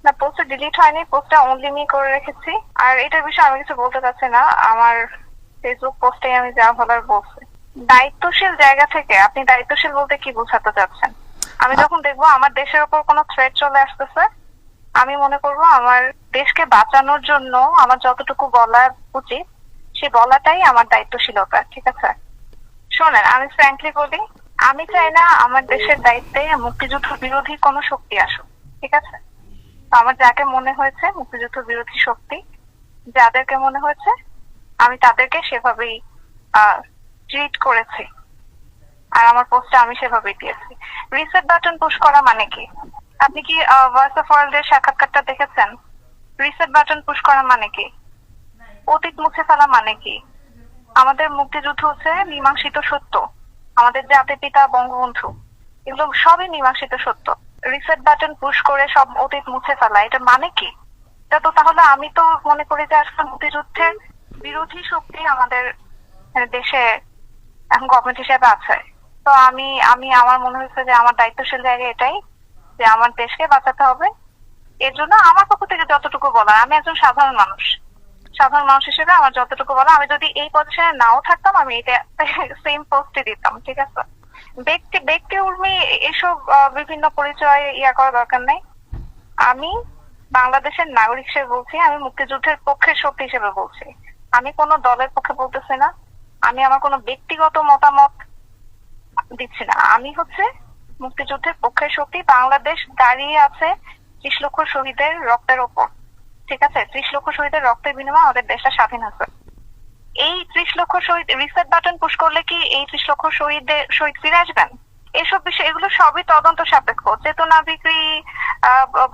না, পোস্টটা ডিলিট হয়নি, পোস্টটা অনলি মি করে রেখেছি। আর এটার বিষয়ে আমি কিছু বলতে চাচ্ছি না, আমার ফেসবুক পোস্টে আমি যা বলার বলছি। দায়িত্বশীল জায়গা থেকে আপনি দায়িত্বশীল বলতে কি বোঝাতে চাচ্ছেন? আমি যখন দেখবো আমার দেশের উপর কোনো থ্রেট চলে আসতেছে, আমি মনে করবো আমার দেশকে বাঁচানোর জন্য আমার যতটুকু বলা উচিত সেই বলাটাই আমার দায়িত্বশীলতা, ঠিক আছে? শোনেন, আমি ফ্র্যাঙ্কলি বলি, আমি চাই না আমার দেশের দায়িত্বে মুক্তিযুদ্ধ বিরোধী কোনো শক্তি আসুক, ঠিক আছে? তো আমার যাকে মনে হয়েছে মুক্তিযুদ্ধ বিরোধী শক্তি, যাদেরকে মনে হয়েছে, আমি তাদেরকে সেভাবেই ট্রিট করেছি। আর আমার পোস্টটা আমি সেভাবেই দিয়েছি। রিসেট বাটন পুশ করা মানে কি? আপনি কি ভয়েস অফ ওয়ার্ল্ড এর সাক্ষাৎকারটা দেখেছেন? রিসেট বাটন পুশ করা মানে কি? অতীত মুছে ফেলা মানে কি? আমাদের মুক্তিযুদ্ধ হচ্ছে মীমাংসিত সত্য, আমাদের জাতির পিতা বঙ্গবন্ধু, এগুলো সবই মীমাংসিত সত্য। রিসেট বাটন পুশ করে সব অতীত মুছে ফেলা, এটা মানে কি? এটা তো তাহলে আমি তো মনে করি যে আসলে মুক্তিযুদ্ধের বিরোধী শক্তি আমাদের দেশে এখন গভর্নমেন্ট হিসেবে আছে। তো আমি আমি আমার মনে হয়েছে যে আমার দায়িত্বশীল জায়গা এটাই যে আমার দেশকে বাঁচাতে হবে। এর জন্য আমার পক্ষ থেকে যতটুকু বলার, আমি একজন সাধারণ মানুষ, সাধারণ মানুষ হিসেবে আমার যতটুকু বলা, আমি যদি এই পজিশনে নাও থাকতাম আমি এটা সেম পোস্টে দিতাম, ঠিক আছে? ব্যক্তি ব্যক্তি উর্মি এসব বিভিন্ন পরিচয় ইয়া করা দরকার নেই। আমি বাংলাদেশের নাগরিক হিসেবে বলছি, আমি মুক্তিযুদ্ধের পক্ষের শক্তি হিসেবে বলছি। আমি কোনো দলের পক্ষে বলতেছি না, আমি আমার কোনো ব্যক্তিগত মতামত দিচ্ছি না। আমি হচ্ছে মুক্তিযুদ্ধের পক্ষের শক্তি। বাংলাদেশ দাঁড়িয়ে আছে 30 লক্ষ শহীদের রক্তের ওপর, ঠিক আছে? 30 লক্ষ শহীদের রক্তের বিনিময়ে আমাদের দেশটা স্বাধীন হয়েছে। এই 30 লক্ষ শহীদ, রিসেট বাটন পুশ করলে কি এই 30 লক্ষ শহীদ ফিরে আসবেন? এসব বিষয়, এগুলো সবই তদন্ত সাপেক্ষ। চেতনা বিক্রি,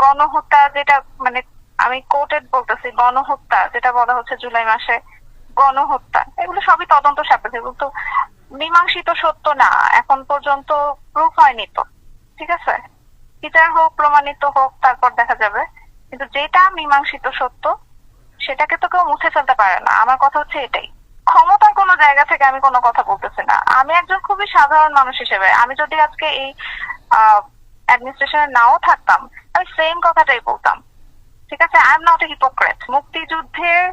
গণহত্যা, যেটা মানে আমি কোর্টেড বলতেছি, গণহত্যা যেটা বলা হচ্ছে জুলাই মাসে গণহত্যা, এগুলো সবই তদন্ত সাপেক্ষ। এগুলো তো মীমাংসিত সত্য না, এখন পর্যন্ত প্রুফ হয়নি তো, ঠিক আছে? বিচার হোক, প্রমাণিত হোক, তারপর দেখা যাবে। কিন্তু যেটা মীমাংসিত সত্য সেটাকে তো কেউ মুছে ফেলতে পারে না। আমার কথা হচ্ছে এটাই। ক্ষমতার কোনো জায়গা থেকে আমি কোনো কথা বলতেছি না, আমি একজন খুবই সাধারণ মানুষ হিসেবে, আমি যদি আজকে এই অ্যাডমিনিস্ট্রেশনে নাও থাকতাম আমি সেম কথাটাই বলতাম, ঠিক আছে? I am not a hypocrite. মুক্তিযুদ্ধের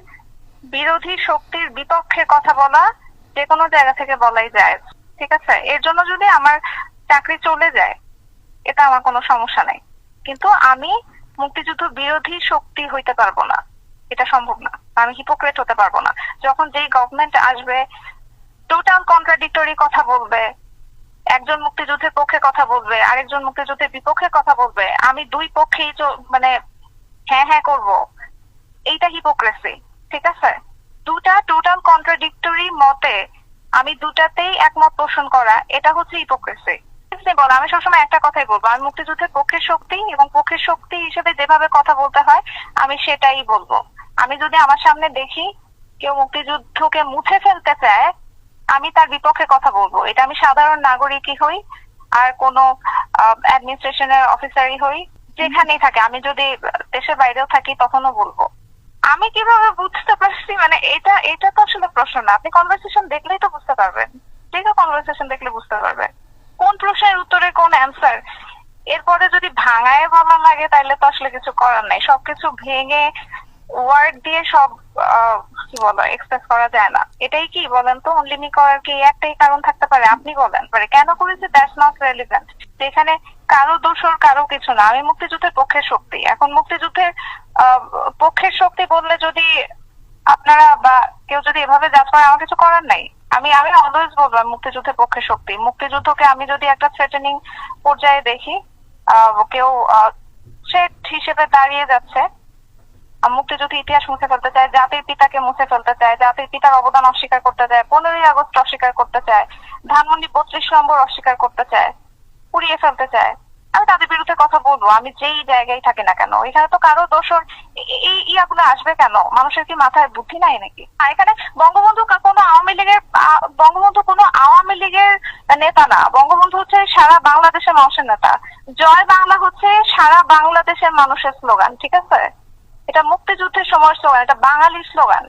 বিরোধী শক্তির বিপক্ষে কথা বলা যে কোনো জায়গা থেকে বলাই যায়, ঠিক আছে? এর জন্য যদি আমার চাকরি চলে যায় এটা আমার কোনো সমস্যা নাই, কিন্তু আমি মুক্তিযুদ্ধ বিরোধী শক্তি হইতে পারবো না, এটা সম্ভব না। আমি হিপোক্রেট হতে পারবো না। যখন যেই গভর্নমেন্ট আসবে টোটাল কন্ট্রাডিক্টরি কথা বলবে, একজন মুক্তিযুদ্ধের পক্ষে কথা বলবে, আরেকজন মুক্তিযুদ্ধের বিপক্ষে কথা বলবে, আমি দুই পক্ষেই মানে হ্যাঁ হ্যাঁ করব, এইটা হিপোক্রেসি, ঠিক আছে? দুটা টোটাল কন্ট্রাডিক্টরি মতে আমি দুটাতেই একমত পোষণ করা, এটা হচ্ছে হিপোক্রেসি। বলো, আমি সবসময় একটা কথাই বলবো, আমি মুক্তিযুদ্ধের পক্ষের শক্তি এবং পক্ষের শক্তি হিসেবে যেভাবে কথা বলতে হয় আমি সেটাই বলবো। আমি যদি আমার সামনে দেখি কেউ মুক্তিযুদ্ধকে মুছে ফেলতে চায় আমি তার বিপক্ষে কথা বলবো। এটা আমি সাধারণ নাগরিকই হই আর কোনো অ্যাডমিনিস্ট্রেশনের অফিসারই হই, যেখানেই থাকে, আমি যদি দেশের বাইরেও থাকি তখনও বলবো। আমি কিভাবে বুঝতে পারছি মানে এটা এটা তো আসলে প্রশ্ন না, আপনি কনভারসেশন দেখলেই তো বুঝতে পারবেন, ঠিক আছে? কনভারসেশন দেখলে বুঝতে পারবেন কোন প্রশ্নের উত্তরে কোন অ্যান্সার। এরপরে যদি ভাঙায় বলা লাগে তাহলে তো আসলে কিছু করার নাই। সবকিছু ভেঙে ওয়ার্ড দিয়ে সব কি বলো এক্সপ্রেস করা যায় না। এটাই কি বলেন তো, অনলি করার কি একটাই কারণ থাকতে পারে? আপনি বলেন পারে কেন করেছে, দ্যাটস নট রেলিভেন্ট। যেখানে কারো দোষর কারো কিছু না। আমি মুক্তিযুদ্ধের পক্ষের শক্তি। এখন মুক্তিযুদ্ধের পক্ষের শক্তি বললে যদি আপনারা বা কেউ যদি এভাবে জাজ করে আমার কিছু করার নাই। আমি আমি অলওয়েজ বলবো মুক্তিযুদ্ধের পক্ষে শক্তি। মুক্তিযুদ্ধকে আমি যদি একটা থ্রেটেনিং পর্যায়ে দেখি, কেউ থ্রেট হিসেবে দাঁড়িয়ে যাচ্ছে, মুক্তিযুদ্ধ ইতিহাস মুছে ফেলতে চায়, জাতির পিতাকে মুছে ফেলতে চায়, জাতির পিতার অবদান অস্বীকার করতে চায়, 15ই আগস্ট অস্বীকার করতে চায়, ধানমন্ডি 32 নম্বর অস্বীকার করতে চায়, পুড়িয়ে ফেলতে চায়, আমি তাদের বিরুদ্ধে কথা বলবো। আমি যেই জায়গায় থাকি না কেন, এখানে তো কারো দোষর এই ইয়াগুলো আসবে কেন? মানুষের কি মাথায় বুদ্ধি নাই নাকি? এখানে বঙ্গবন্ধু কোনো আওয়ামী লীগের নেতা না। বঙ্গবন্ধু হচ্ছে সারা বাংলাদেশের মানুষের নেতা। জয় বাংলা হচ্ছে সারা বাংলাদেশের মানুষের স্লোগান, ঠিক আছে? এটা মুক্তিযুদ্ধের সময় স্লোগান, এটা বাঙালির স্লোগান।